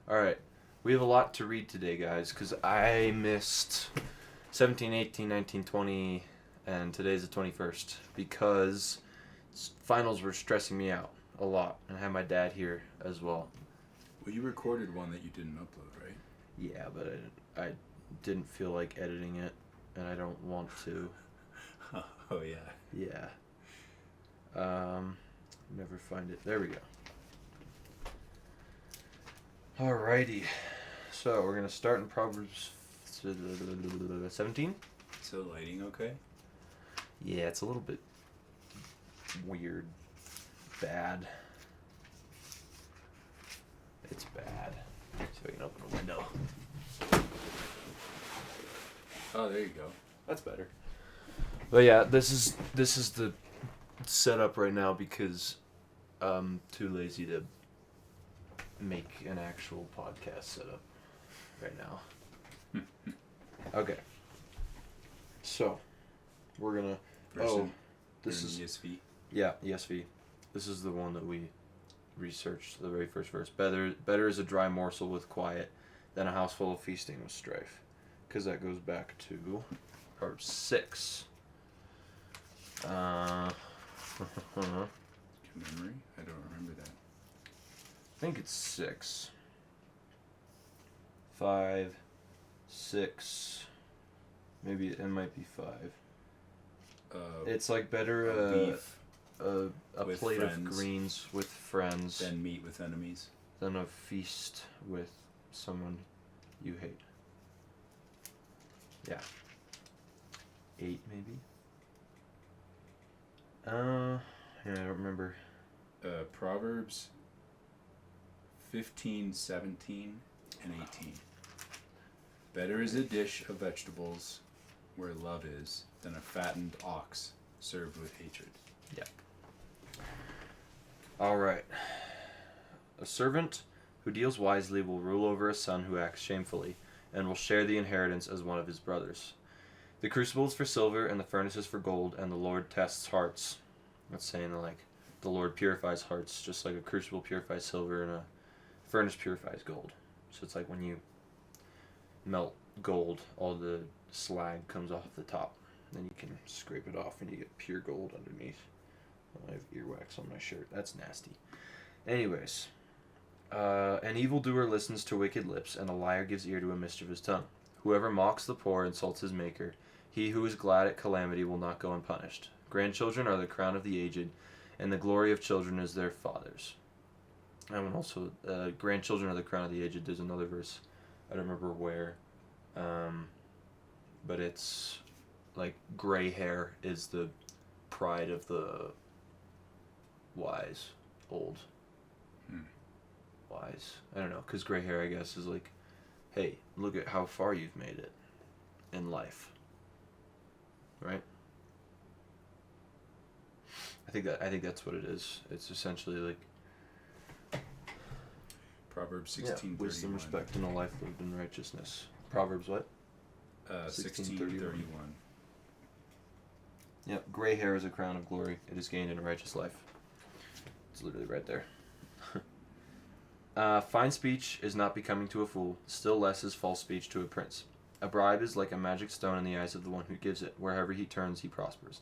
All right. We have a lot to read today, guys, because I missed 17, 18, 19, 20, and today's the 21st because finals were stressing me out a lot, and I had my dad here as well. Well, you recorded one that you didn't upload, right? Yeah, but I didn't feel like editing it, and I don't want to. Oh, yeah. Yeah. Never find it. There we go. Alrighty. So we're gonna start in Proverbs 17. So lighting okay? Yeah, it's a little bit weird. Bad. It's bad. So we can open a window. Oh, there you go. That's better. But yeah, this is the setup right now because I'm too lazy to make an actual podcast setup right now. Okay. So, we're gonna. This is ESV. Yeah, ESV. This is the one that we researched. The very first verse. Better is a dry morsel with quiet than a house full of feasting with strife, because that goes back to Proverbs 6. Good memory? I don't remember that. I think it's 6. 5, 6. Maybe it might be 5. It's like better beef a with plate friends. of greens with friends Then meat with enemies. than a feast with someone you hate. Yeah. 8 maybe? Yeah, I don't remember. Proverbs 15, 17, and 18. Better is a dish of vegetables where love is than a fattened ox served with hatred. Yeah. All right. A servant who deals wisely will rule over a son who acts shamefully, and will share the inheritance as one of his brothers. The crucible is for silver, and the furnace is for gold, and the Lord tests hearts. That's saying like the Lord purifies hearts, just like a crucible purifies silver and a furnace purifies gold. So it's like when you melt gold, all the slag comes off the top. Then you can scrape it off and you get pure gold underneath. I have earwax on my shirt. That's nasty. Anyways, an evildoer listens to wicked lips, and a liar gives ear to a mischievous tongue. Whoever mocks the poor insults his maker. He who is glad at calamity will not go unpunished. Grandchildren are the crown of the aged, and the glory of children is their fathers. And also, grandchildren are the crown of the aged. There's another verse. I don't remember where. But it's like gray hair is the pride of the wise, old. Wise. I don't know, because gray hair, I guess, is like, hey, look at how far you've made it in life. Right? I think that's what it is. It's essentially like Proverbs 16, wisdom, respect, and a life lived in righteousness. Proverbs what? 16:31. Yep, gray hair is a crown of glory. It is gained in a righteous life. It's literally right there. Fine speech is not becoming to a fool, still less is false speech to a prince. A bribe is like a magic stone in the eyes of the one who gives it. Wherever he turns, he prospers.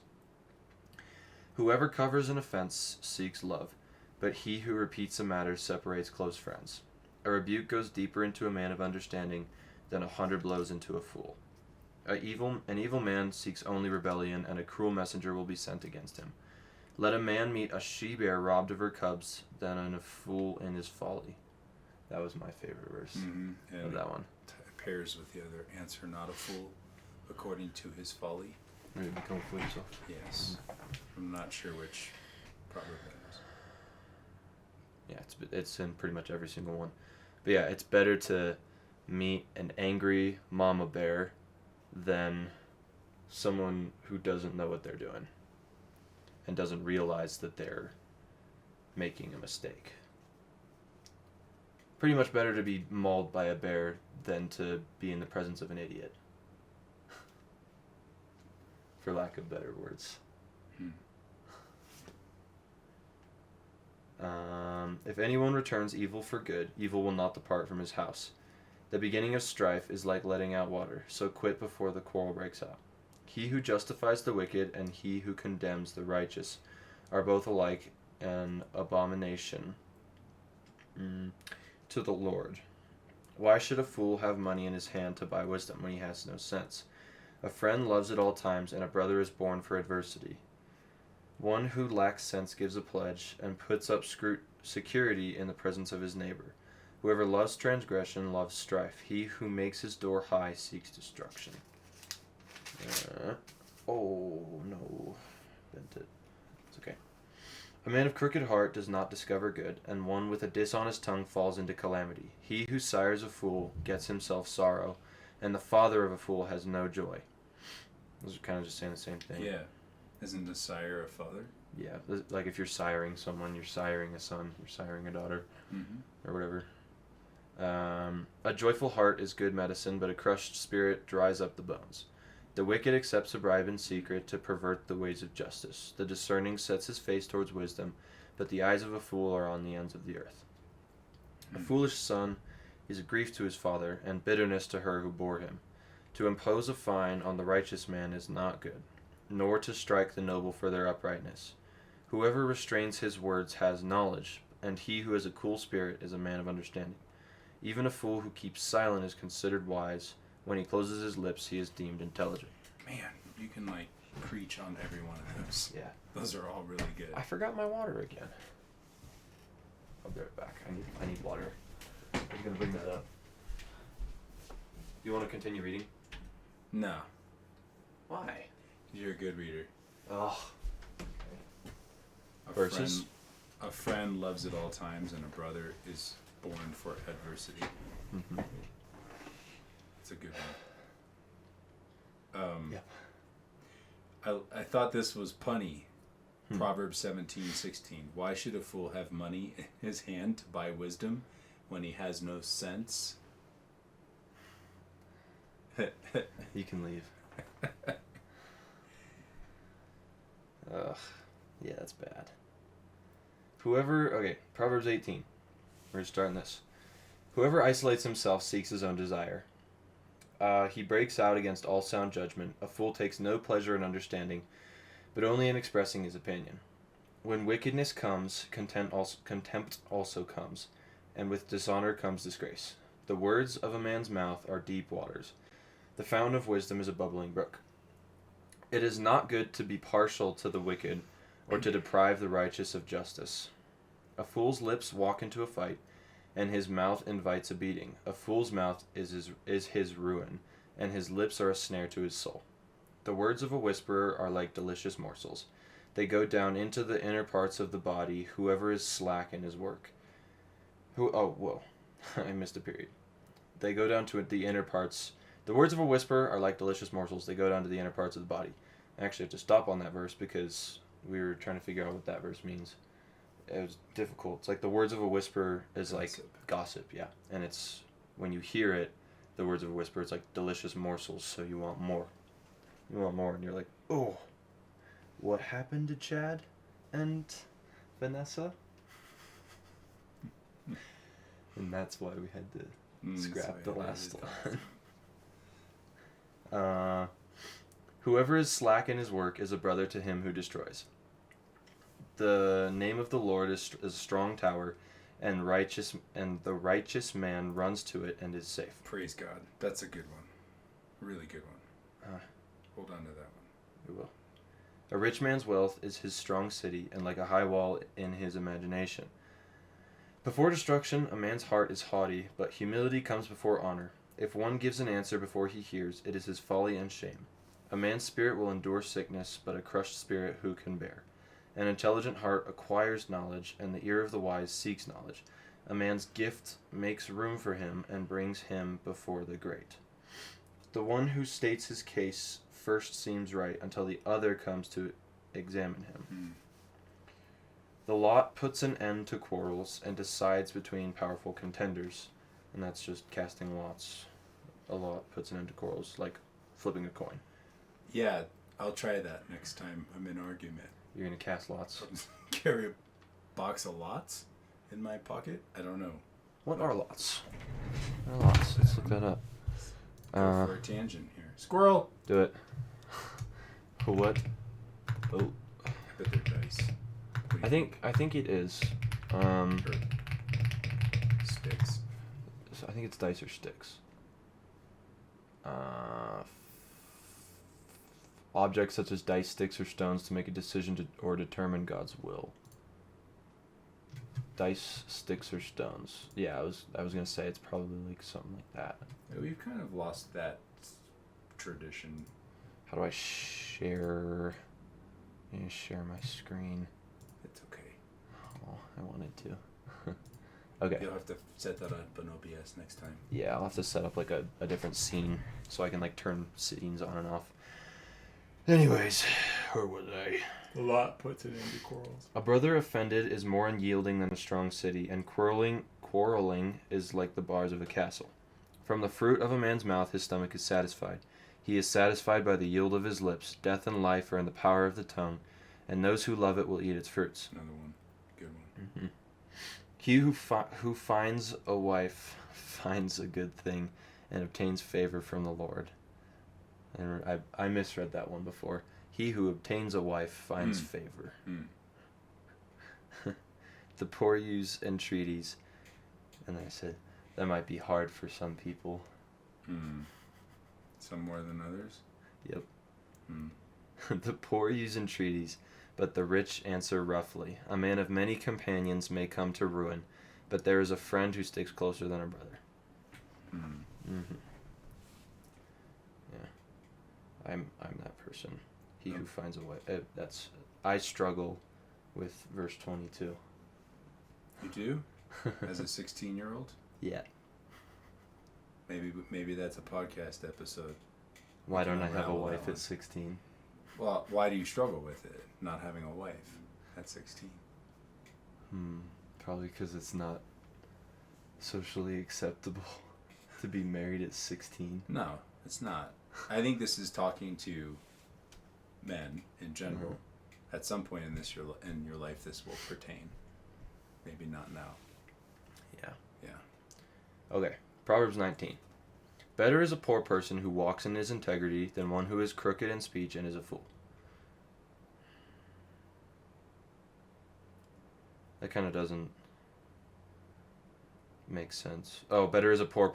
Whoever covers an offense seeks love, but he who repeats a matter separates close friends. A rebuke goes deeper into a man of understanding than 100 blows into a fool. An evil man seeks only rebellion, and a cruel messenger will be sent against him. Let a man meet a she-bear robbed of her cubs than a fool in his folly. That was my favorite verse of that one. Pairs with the other, answer not a fool according to his folly. Maybe become a fool yourself. Yes. I'm not sure which proverb that is. Yeah, it's in pretty much every single one. But yeah, it's better to meet an angry mama bear than someone who doesn't know what they're doing and doesn't realize that they're making a mistake. Pretty much better to be mauled by a bear than to be in the presence of an idiot. For lack of better words. If anyone returns evil for good, evil will not depart from his house. The beginning of strife is like letting out water, so quit before the quarrel breaks out. He who justifies the wicked and he who condemns the righteous are both alike an abomination to the Lord. Why should a fool have money in his hand to buy wisdom when he has no sense? A friend loves at all times, and a brother is born for adversity. One who lacks sense gives a pledge and puts up security in the presence of his neighbor. Whoever loves transgression loves strife. He who makes his door high seeks destruction. Oh no, bent it. It's okay. A man of crooked heart does not discover good, and one with a dishonest tongue falls into calamity. He who sires a fool gets himself sorrow, and the father of a fool has no joy. Those are kind of just saying the same thing. Yeah. Isn't a sire a father? Yeah, like if you're siring someone, you're siring a son, you're siring a daughter, or whatever. A joyful heart is good medicine, but a crushed spirit dries up the bones. The wicked accepts a bribe in secret to pervert the ways of justice. The discerning sets his face towards wisdom, but the eyes of a fool are on the ends of the earth. A foolish son is a grief to his father, and bitterness to her who bore him. To impose a fine on the righteous man is not good, nor to strike the noble for their uprightness. Whoever restrains his words has knowledge, and he who has a cool spirit is a man of understanding. Even a fool who keeps silent is considered wise. When he closes his lips, he is deemed intelligent. Man, you can preach on every one of those. Yeah. Those are all really good. I forgot my water again. I'll be right back. I need water. I'm gonna bring that up. You want to continue reading? No. Why? You're a good reader. Oh. A Verses? A friend loves at all times, and a brother is born for adversity. Mm-hmm. It's a good one. Yep. I thought this was punny. Proverbs 17:16. Why should a fool have money in his hand to buy wisdom when he has no sense? You can leave. Ugh. Yeah, that's bad. Proverbs 18. We're starting this. Whoever isolates himself seeks his own desire. He breaks out against all sound judgment. A fool takes no pleasure in understanding, but only in expressing his opinion. When wickedness comes, contempt also comes, and with dishonor comes disgrace. The words of a man's mouth are deep waters. The fountain of wisdom is a bubbling brook. It is not good to be partial to the wicked, or to deprive the righteous of justice. A fool's lips walk into a fight, and his mouth invites a beating. A fool's mouth is his ruin, and his lips are a snare to his soul. The words of a whisperer are like delicious morsels. They go down into the inner parts of the body. Whoever is slack in his work. I missed a period. They go down to the inner parts. The words of a whisperer are like delicious morsels. They go down to the inner parts of the body. I actually have to stop on that verse because we were trying to figure out what that verse means. It was difficult. It's like the words of a whisper is like gossip, yeah. And it's, when you hear it, the words of a whisper, it's like delicious morsels, so you want more. You want more, and you're like, oh, what happened to Chad and Vanessa? And that's why we had to scrap the last one. Whoever is slack in his work is a brother to him who destroys. The name of the Lord is a strong tower, and the righteous man runs to it and is safe. Praise God. That's a good one. Really good one. Hold on to that one. We will. A rich man's wealth is his strong city, and like a high wall in his imagination. Before destruction, a man's heart is haughty, but humility comes before honor. If one gives an answer before he hears, it is his folly and shame. A man's spirit will endure sickness, but a crushed spirit who can bear? An intelligent heart acquires knowledge, and the ear of the wise seeks knowledge. A man's gift makes room for him and brings him before the great. The one who states his case first seems right until the other comes to examine him. The lot puts an end to quarrels and decides between powerful contenders. And that's just casting lots. A lot puts an end to quarrels, like flipping a coin. Yeah, I'll try that next time I'm in argument. You're going to cast lots? Carry box of lots in my pocket. I don't know. What are lots? What are lots? Let's look that up. Go for a tangent here. Squirrel! Do it. What? Oh. I bet they're dice. I think it is. Or sticks. I think it's dice or sticks. Objects such as dice, sticks, or stones to make a decision or determine God's will. Dice, sticks, or stones. Yeah, I was gonna say it's probably like something like that. Yeah, we've kind of lost that tradition. How do I share? I need to share my screen. It's okay. Oh, I wanted to. Okay. You'll have to set that up on OBS next time. Yeah, I'll have to set up like a different scene so I can like turn scenes on and off. Anyways, where was I? A lot puts it into quarrels. A brother offended is more unyielding than a strong city, and quarreling is like the bars of a castle. From the fruit of a man's mouth his stomach is satisfied. He is satisfied by the yield of his lips. Death and life are in the power of the tongue, and those who love it will eat its fruits. Another one. Good one. Mm-hmm. He who finds a wife finds a good thing and obtains favor from the Lord. And I misread that one before. He who obtains a wife finds favor. The poor use entreaties. And I said, that might be hard for some people. Some more than others? Yep. The poor use entreaties, but the rich answer roughly. A man of many companions may come to ruin, but there is a friend who sticks closer than a brother. Mm-hmm. Yeah. I'm that person. He who finds a wife. I struggle with verse 22. You do? As a 16-year-old? Yeah. Maybe that's a podcast episode. Why don't I have a wife at 16? Well, why do you struggle with it, not having a wife at 16? Probably because it's not socially acceptable to be married at 16. No, it's not. I think this is talking to men in general. Mm-hmm. At some point in your life, this will pertain. Maybe not now. Yeah. Okay, Proverbs 19. Better is a poor person who walks in his integrity than one who is crooked in speech and is a fool. That kind of doesn't make sense. Oh, better is a poor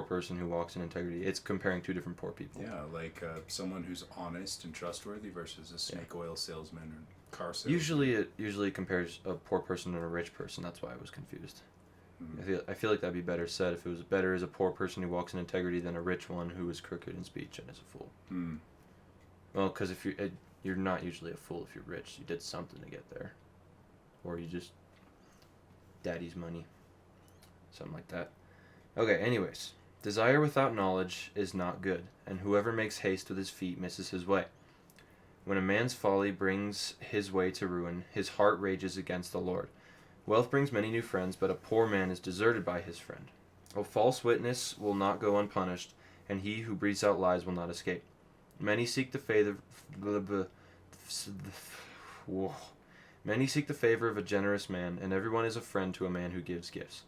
person who walks in integrity. It's comparing two different poor people. Yeah, like someone who's honest and trustworthy versus a snake oil salesman or car salesman. It usually compares a poor person and a rich person. That's why I was confused. I feel like that'd be better said if it was better as a poor person who walks in integrity than a rich one who is crooked in speech and is a fool. Well, because if you're not usually a fool if you're rich. You did something to get there, or you just daddy's money, something like that. Okay. Anyways, desire without knowledge is not good, and whoever makes haste with his feet misses his way. When a man's folly brings his way to ruin, his heart rages against the Lord. Wealth brings many new friends, but a poor man is deserted by his friend. A false witness will not go unpunished, and he who breathes out lies will not escape. Many seek the favor of a generous man, and everyone is a friend to a man who gives gifts.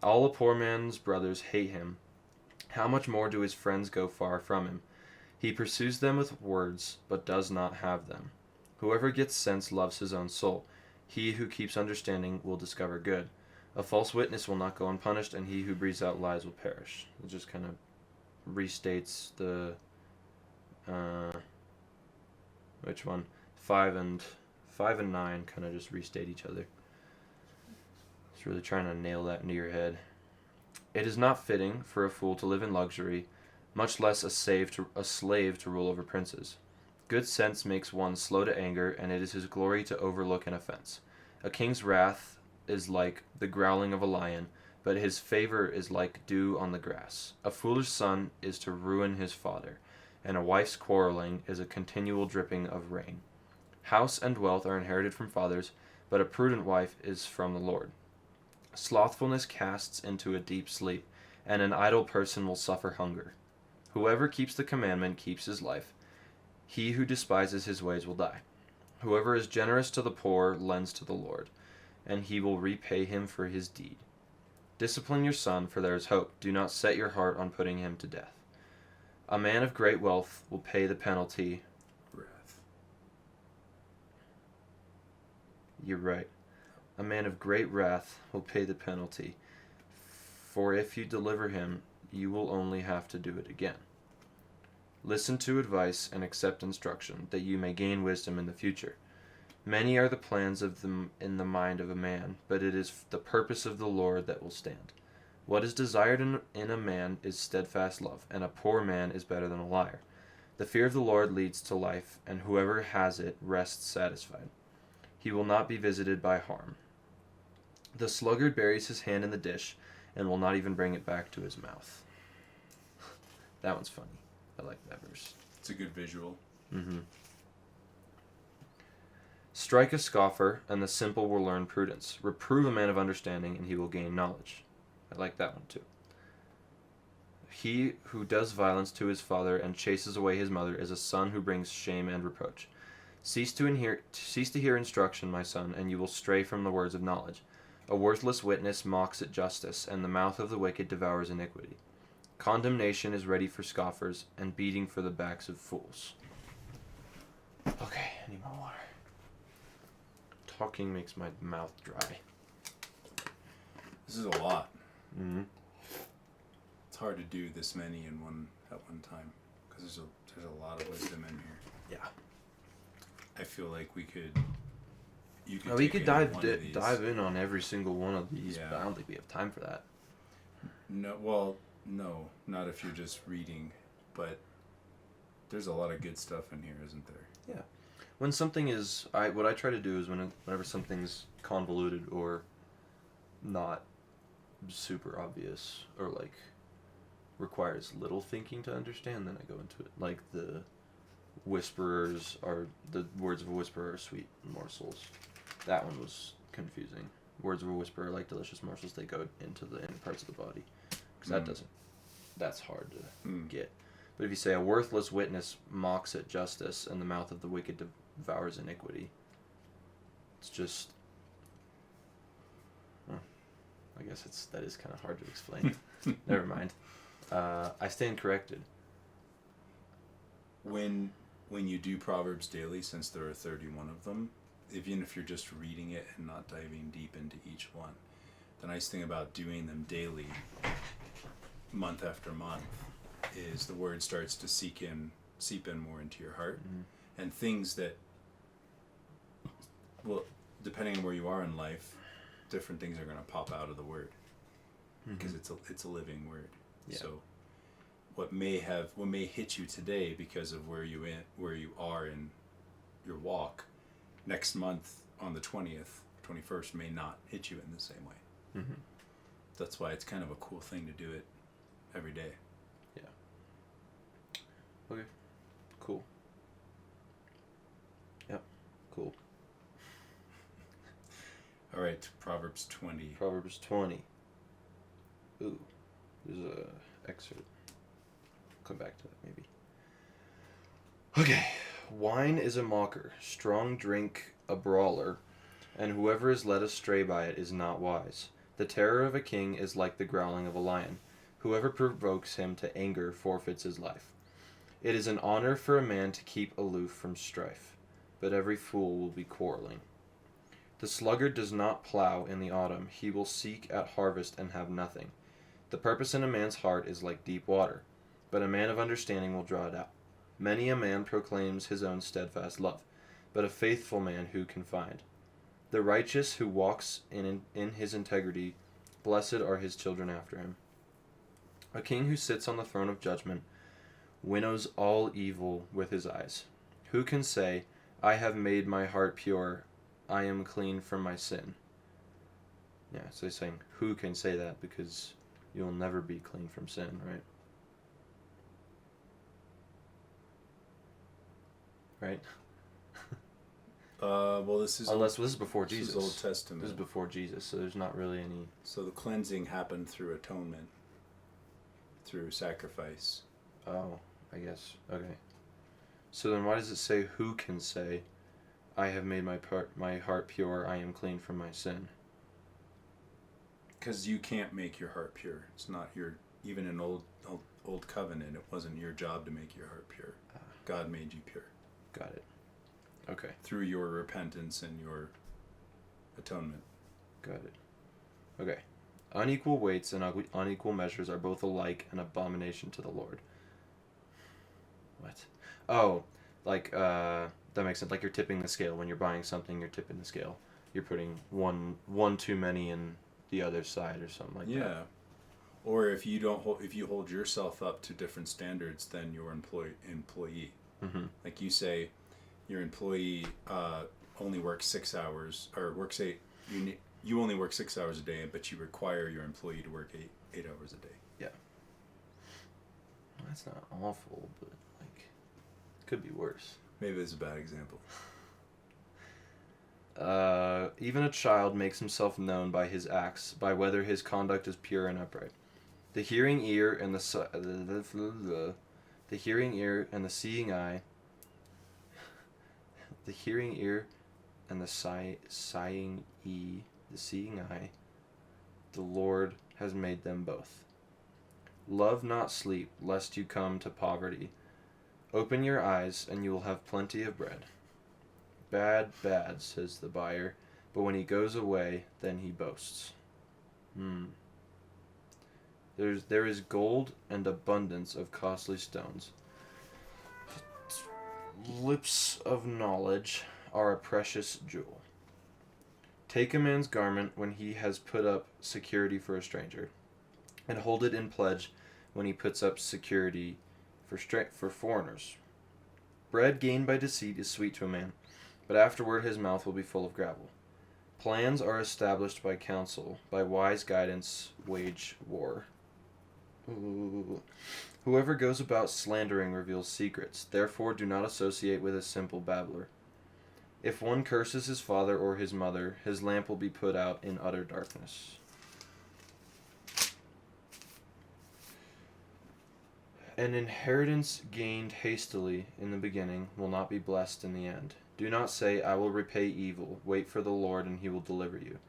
All a poor man's brothers hate him. How much more do his friends go far from him? He pursues them with words, but does not have them. Whoever gets sense loves his own soul. He who keeps understanding will discover good. A false witness will not go unpunished, and he who breathes out lies will perish. It just kind of restates the... which one? 5 and 9 kind of just restate each other. It's really trying to nail that into your head. It is not fitting for a fool to live in luxury, much less a slave to rule over princes. Good sense makes one slow to anger, and it is his glory to overlook an offense. A king's wrath is like the growling of a lion, but his favor is like dew on the grass. A foolish son is to ruin his father, and a wife's quarreling is a continual dripping of rain. House and wealth are inherited from fathers, but a prudent wife is from the Lord. Slothfulness casts into a deep sleep, and an idle person will suffer hunger. Whoever keeps the commandment keeps his life. He who despises his ways will die. Whoever is generous to the poor lends to the Lord, and he will repay him for his deed. Discipline your son, for there is hope. Do not set your heart on putting him to death. A man of great wealth will pay the penalty. Wrath. You're right. A man of great wrath will pay the penalty. For if you deliver him, you will only have to do it again. Listen to advice and accept instruction, that you may gain wisdom in the future. Many are the plans of them in the mind of a man, but it is the purpose of the Lord that will stand. What is desired in a man is steadfast love, and a poor man is better than a liar. The fear of the Lord leads to life, and whoever has it rests satisfied. He will not be visited by harm. The sluggard buries his hand in the dish, and will not even bring it back to his mouth. That one's funny. I like that verse. It's a good visual. Mm-hmm. Strike a scoffer, and the simple will learn prudence. Reprove a man of understanding, and he will gain knowledge. I like that one too. He who does violence to his father and chases away his mother is a son who brings shame and reproach. Cease to hear instruction, my son, and you will stray from the words of knowledge. A worthless witness mocks at justice, and the mouth of the wicked devours iniquity. Condemnation is ready for scoffers, and beating for the backs of fools. Okay, I need more water. Talking makes my mouth dry. This is a lot. Mm-hmm. It's hard to do this many at one time because there's a lot of wisdom in here. Yeah. I feel like we could dive in on every single one of these, Yeah. but I don't think we have time for that. No, not if you're just reading, but there's a lot of good stuff in here, isn't there? Yeah. When something is, what I try to do is whenever something's convoluted or not super obvious or like requires little thinking to understand, then I go into it. Like the words of a whisperer are sweet morsels. That one was confusing. Words of a whisperer are like delicious morsels. They go into the inner parts of the body. Because that's hard to get. But if you say a worthless witness mocks at justice, and the mouth of the wicked devours iniquity, it's just, I guess that is kind of hard to explain. Never mind. I stand corrected. When you do Proverbs daily, since there are 31 of them, even if you're just reading it and not diving deep into each one, the nice thing about doing them daily, month after month, is the word starts to seep in more into your heart, and things that, well, depending on where you are in life, different things are going to pop out of the word because it's a living word. Yeah. So what may hit you today because of where you are in your walk, next month on the 21st may not hit you in the same way. Mm-hmm. That's why it's kind of a cool thing to do it every day. Yeah. Okay. Cool. Yep. Cool. All right, Proverbs 20. Proverbs 20. Ooh. There's a excerpt. Come back to that maybe. Okay. Wine is a mocker, strong drink a brawler, and whoever is led astray by it is not wise. The terror of a king is like the growling of a lion. Whoever provokes him to anger forfeits his life. It is an honor for a man to keep aloof from strife, but every fool will be quarreling. The sluggard does not plow in the autumn. He will seek at harvest and have nothing. The purpose in a man's heart is like deep water, but a man of understanding will draw it out. Many a man proclaims his own steadfast love, but a faithful man who can find? The righteous who walks in his integrity, blessed are his children after him. A king who sits on the throne of judgment winnows all evil with his eyes. Who can say, I have made my heart pure, I am clean from my sin? Yeah, so he's saying, who can say that? Because you'll never be clean from sin, right? Right? Well, this is this is before Jesus. This is Old Testament. This is before Jesus, so there's not really any. So the cleansing happened through atonement, through sacrifice. Oh, I guess. Okay. So then why does it say who can say, I have made my heart pure. I am clean from my sin. Because you can't make your heart pure. It's not your, even in old covenant, it wasn't your job to make your heart pure. God made you pure. Got it. Okay. Through your repentance and your atonement. Got it. Okay. Unequal weights and unequal measures are both alike an abomination to the Lord. What? Oh, like, that makes sense. Like you're tipping the scale. When you're buying something, you're tipping the scale. You're putting one too many in the other side or something like that. Yeah. Or if you hold yourself up to different standards than your employee. Mm-hmm. Like you say, your employee only works 6 hours, or works 8. You only work 6 hours a day, but you require your employee to work 8 hours a day. Yeah. Well, that's not awful, but like, it could be worse. Maybe it's a bad example. Even a child makes himself known by his acts, by whether his conduct is pure and upright. The hearing ear and the hearing ear and the seeing eye. The hearing ear and the seeing eye. The Lord has made them both. Love not sleep, lest you come to poverty. Open your eyes, and you will have plenty of bread. Bad, says the buyer, but when he goes away, then he boasts. There is gold and abundance of costly stones. Lips of knowledge are a precious jewel. Take a man's garment when he has put up security for a stranger, and hold it in pledge when he puts up security for foreigners. Bread gained by deceit is sweet to a man, but afterward his mouth will be full of gravel. Plans are established by counsel, by wise guidance wage war. Ooh. Whoever goes about slandering reveals secrets, therefore do not associate with a simple babbler. If one curses his father or his mother, his lamp will be put out in utter darkness. An inheritance gained hastily in the beginning will not be blessed in the end. Do not say, I will repay evil. Wait for the Lord, and he will deliver you.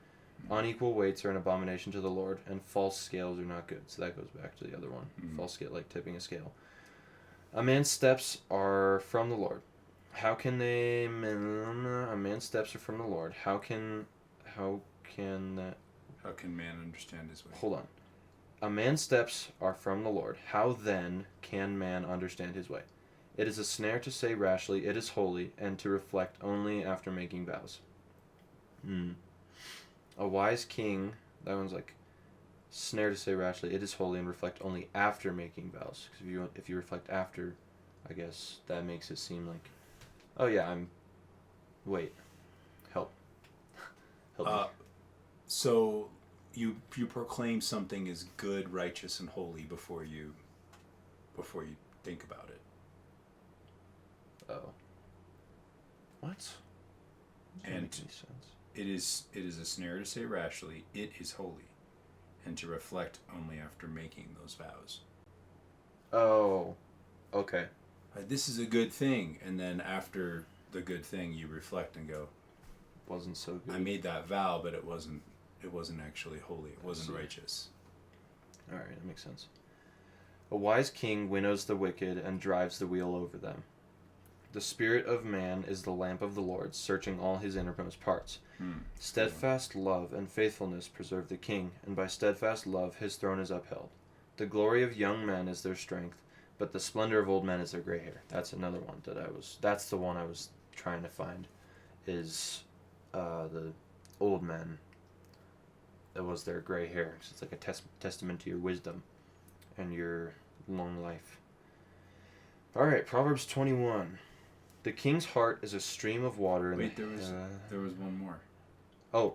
Unequal weights are an abomination to the Lord, and false scales are not good. So that goes back to the other one. Mm-hmm. False scale, like tipping a scale. A man's steps are from the Lord. How can they... A man's steps are from the Lord. How can man understand his way? Hold on. A man's steps are from the Lord. How then can man understand his way? It is a snare to say rashly, it is holy, and to reflect only after making vows. A wise king, that one's like, snare to say rashly, it is holy, and reflect only after making vows. Because if you reflect after, I guess that makes it seem like, oh yeah, wait, help me. So you proclaim something as good, righteous, and holy before you think about it. Oh. What? And Doesn't make any sense. It is a snare to say rashly, it is holy, and to reflect only after making those vows. Oh. Okay. This is a good thing, and then after the good thing, you reflect and go, Wasn't so good. I made that vow, but it wasn't actually holy. It wasn't righteous. Alright, that makes sense. A wise king winnows the wicked and drives the wheel over them. The spirit of man is the lamp of the Lord, searching all his innermost parts. Steadfast love and faithfulness preserve the king, and by steadfast love his throne is upheld. The glory of young men is their strength, but the splendor of old men is their gray hair. That's another one that's the one I was trying to find, is the old men. That was their gray hair. So it's like a testament to your wisdom and your long life. Alright, Proverbs 21. The king's heart is a stream of water. Wait, there was one more. Oh,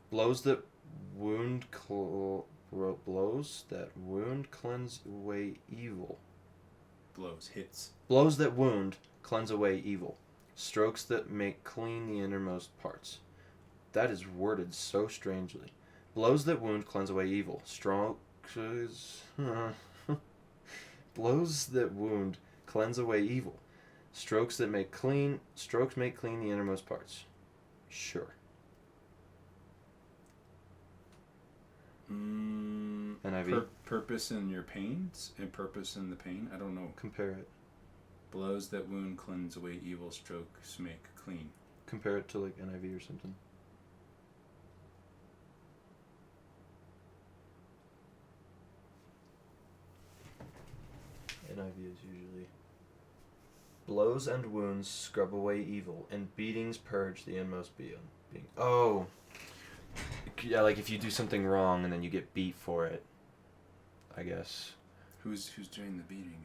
blows that wound cleanse away evil. Hits. Blows that wound cleanse away evil. Strokes that make clean the innermost parts. That is worded so strangely. Blows that wound cleanse away evil. Blows that wound cleanse away evil. Strokes make clean the innermost parts. Sure. NIV. Purpose in your pains and purpose in the pain. I don't know. Compare it. Blows that wound cleanse away evil. Strokes make clean. Compare it to like NIV or something. NIV is usually blows and wounds scrub away evil, and beatings purge the inmost being. Oh, yeah, like if you do something wrong and then you get beat for it, I guess. Who's doing the beating?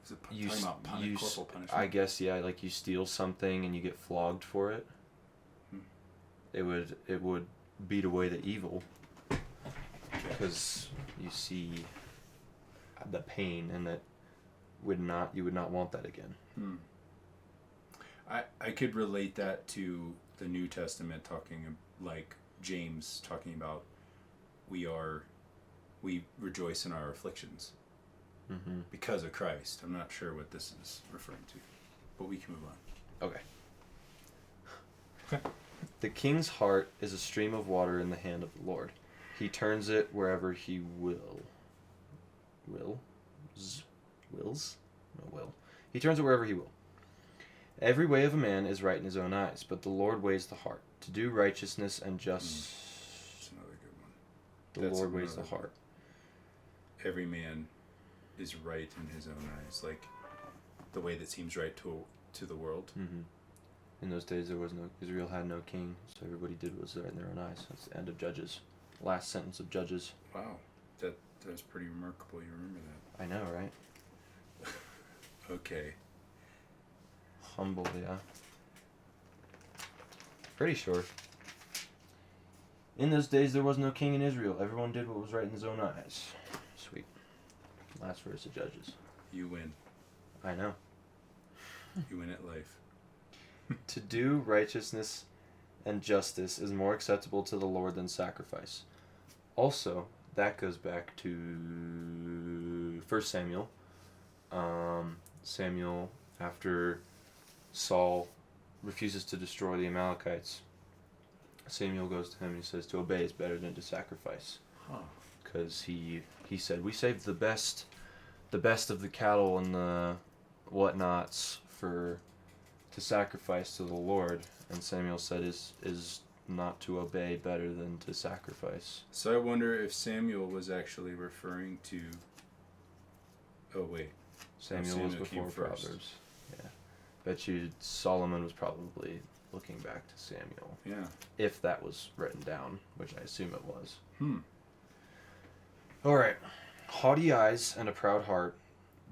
Is it talking about corporal punishment? I guess, yeah, like you steal something and you get flogged for it. It would beat away the evil, because you see the pain, and that you would not want that again. I could relate that to the New Testament, talking like James talking about we rejoice in our afflictions because of Christ. I'm not sure what this is referring to, but we can move on. Okay. The king's heart is a stream of water in the hand of the Lord. He turns it wherever he will. He turns it wherever he will. Every way of a man is right in his own eyes, but the Lord weighs the heart. To do righteousness and just... That's another good one. The Lord weighs the heart. Every man is right in his own eyes, like the way that seems right to the world. In those days, Israel had no king, so everybody did what was right in their own eyes. That's the end of Judges. Last sentence of Judges. Wow, that's pretty remarkable. You remember that? I know, right? Okay. Humble, yeah. Pretty sure. In those days, there was no king in Israel. Everyone did what was right in his own eyes. Sweet. Last verse of Judges. You win. I know. You win at life. To do righteousness and justice is more acceptable to the Lord than sacrifice. Also, that goes back to 1 Samuel. Samuel, after Saul refuses to destroy the Amalekites, Samuel goes to him and he says, to obey is better than to sacrifice. Because he said, we saved the best of the cattle and the whatnots to sacrifice to the Lord. And Samuel said, is not to obey better than to sacrifice. So I wonder if Samuel was actually referring to... Oh, wait. Samuel was before Proverbs. Yeah. Bet you Solomon was probably looking back to Samuel. Yeah. If that was written down, which I assume it was. Alright. Haughty eyes and a proud heart,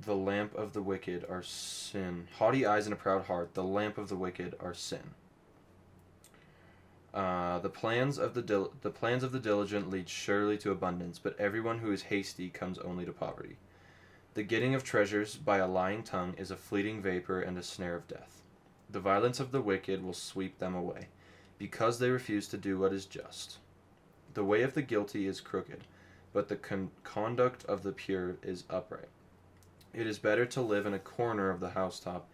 the lamp of the wicked are sin. Haughty eyes and a proud heart, the lamp of the wicked are sin. The plans of the diligent lead surely to abundance, but everyone who is hasty comes only to poverty. The getting of treasures by a lying tongue is a fleeting vapor and a snare of death. The violence of the wicked will sweep them away, because they refuse to do what is just. The way of the guilty is crooked, but the conduct of the pure is upright. It is better to live in a corner of the housetop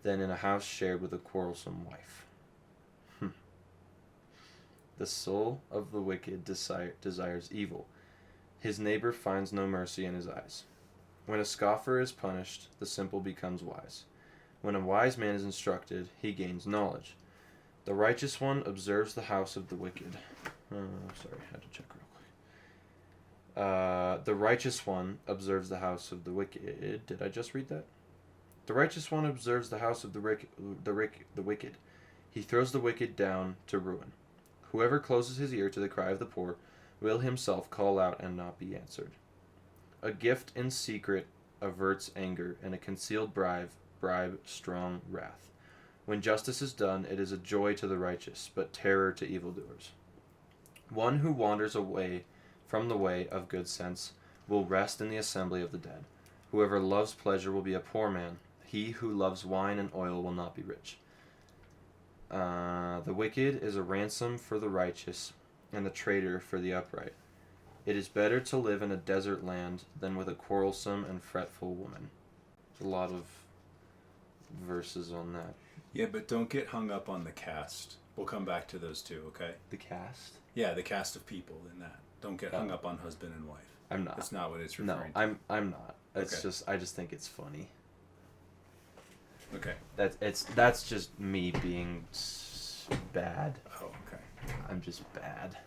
than in a house shared with a quarrelsome wife. The soul of the wicked desires evil. His neighbor finds no mercy in his eyes. When a scoffer is punished, the simple becomes wise. When a wise man is instructed, he gains knowledge. The righteous one observes the house of the wicked. Sorry, I had to check real quick. The righteous one observes the house of the wicked. Did I just read that? The righteous one observes the house of the wicked. He throws the wicked down to ruin. Whoever closes his ear to the cry of the poor will himself call out and not be answered. A gift in secret averts anger, and a concealed bribe strong wrath. When justice is done, it is a joy to the righteous, but terror to evildoers. One who wanders away from the way of good sense will rest in the assembly of the dead. Whoever loves pleasure will be a poor man. He who loves wine and oil will not be rich. The wicked is a ransom for the righteous, and the traitor for the upright. It is better to live in a desert land than with a quarrelsome and fretful woman. There's a lot of verses on that. Yeah, but don't get hung up on the cast. We'll come back to those two, okay? The cast? Yeah, the cast of people in that. Don't get hung up on husband and wife. I'm not. That's not what it's No, referring to. I'm not. It's Okay. just I just think it's funny. Okay. That's just me being bad. Oh, okay. I'm just bad.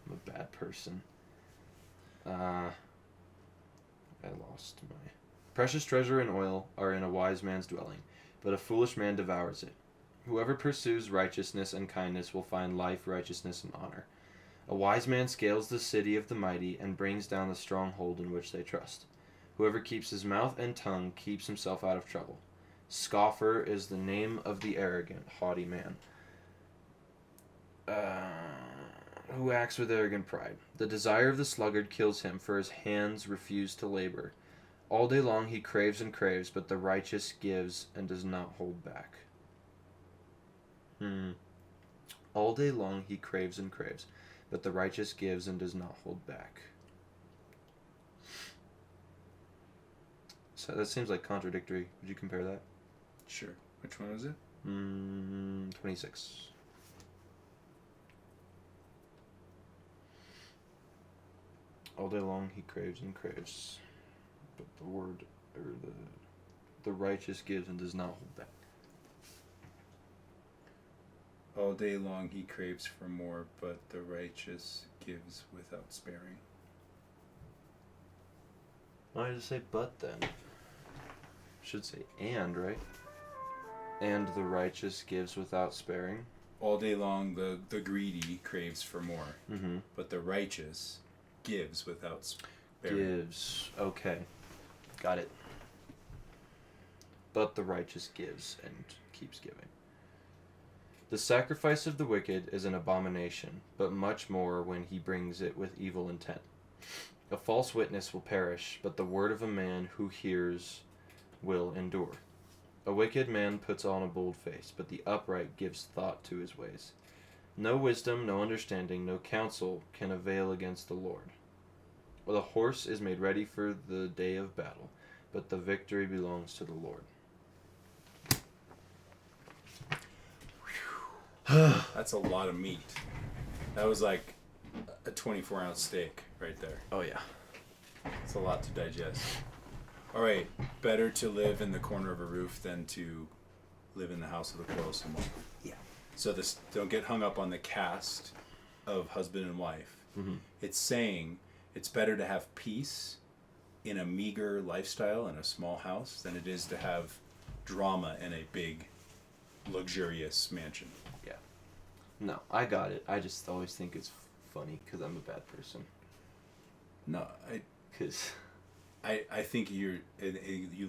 I'm a bad person. I lost my... Precious treasure and oil are in a wise man's dwelling, but a foolish man devours it. Whoever pursues righteousness and kindness will find life, righteousness, and honor. A wise man scales the city of the mighty and brings down the stronghold in which they trust. Whoever keeps his mouth and tongue keeps himself out of trouble. Scoffer is the name of the arrogant, haughty man, who acts with arrogant pride. The desire of the sluggard kills him, for his hands refuse to labor. All day long he craves and craves, but the righteous gives and does not hold back. All day long he craves and craves, but the righteous gives and does not hold back. So that seems like contradictory. Would you compare that? Sure. Which one was it? 26. All day long he craves and craves, but the righteous gives and does not hold back. All day long he craves for more, but the righteous gives without sparing. Why did it say but then? Should say and, right? And the righteous gives without sparing. All day long the greedy craves for more, but the righteous gives without sparing. Gives. Okay. Got it. But the righteous gives and keeps giving. The sacrifice of the wicked is an abomination, but much more when he brings it with evil intent. A false witness will perish, but the word of a man who hears will endure. A wicked man puts on a bold face, but the upright gives thought to his ways. No wisdom, no understanding, no counsel can avail against the Lord. Well, the horse is made ready for the day of battle, but the victory belongs to the Lord. That's a lot of meat. That was like a 24-ounce steak right there. Oh, yeah. It's a lot to digest. All right, better to live in the corner of a roof than to live in the house of the quarrelsome one. Yeah. So this, don't get hung up on the cast of husband and wife. It's saying it's better to have peace in a meager lifestyle in a small house than it is to have drama in a big, luxurious mansion. Yeah. No, I got it. I just always think it's funny because I'm a bad person. No, I think you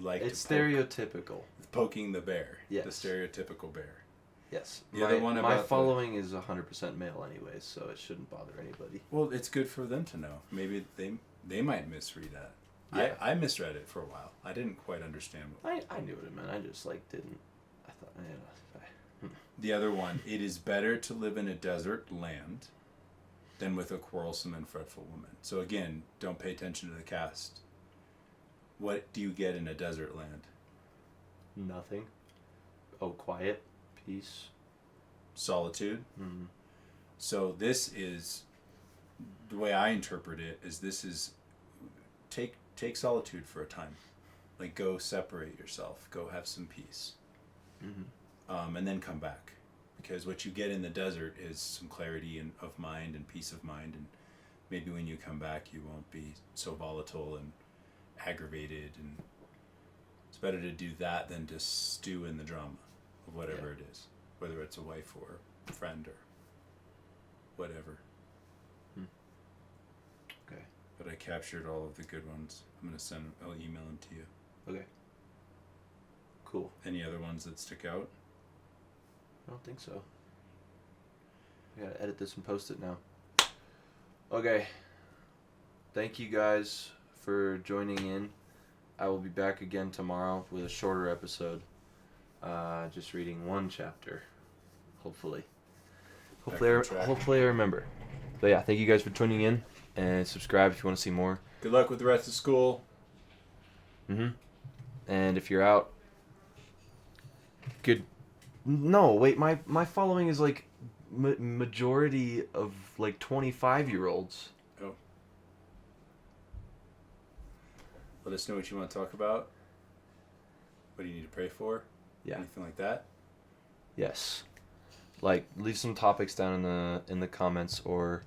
like it's to stereotypical. poking the bear. Yes. The stereotypical bear. Yes. The other one my about following is 100% male anyways, so it shouldn't bother anybody. Well, it's good for them to know. Maybe they might misread that. Yeah. I misread it for a while. I didn't quite understand what. I knew what it meant. I just didn't. I thought. The other one, it is better to live in a desert land than with a quarrelsome and fretful woman. So again, don't pay attention to the cast. What do you get in a desert land? Nothing. Oh, quiet, peace, Solitude. Mm-hmm. So this is the way I interpret it. Is this is take solitude for a time, like go separate yourself, go have some peace, and then come back, because what you get in the desert is some clarity of mind and peace of mind, and maybe when you come back you won't be so volatile and aggravated, and it's better to do that than to stew in the drama of whatever it is, whether it's a wife or a friend or whatever. Okay. But I captured all of the good ones. I'll email them to you. Okay. Cool. Any other ones that stick out? I don't think so. I gotta edit this and post it now. Okay. Thank you guys for joining in. I will be back again tomorrow with a shorter episode. Just reading one chapter. Hopefully I remember. But yeah, thank you guys for tuning in, and subscribe if you want to see more. Good luck with the rest of school. And if you're out, good. No, wait. My following is like majority of like 25-year-olds. Oh. Let us know what you want to talk about. What do you need to pray for? Yeah. Anything like that? Yes. Like, leave some topics down in the comments, or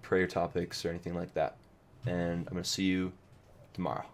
prayer topics or anything like that. And I'm gonna see you tomorrow.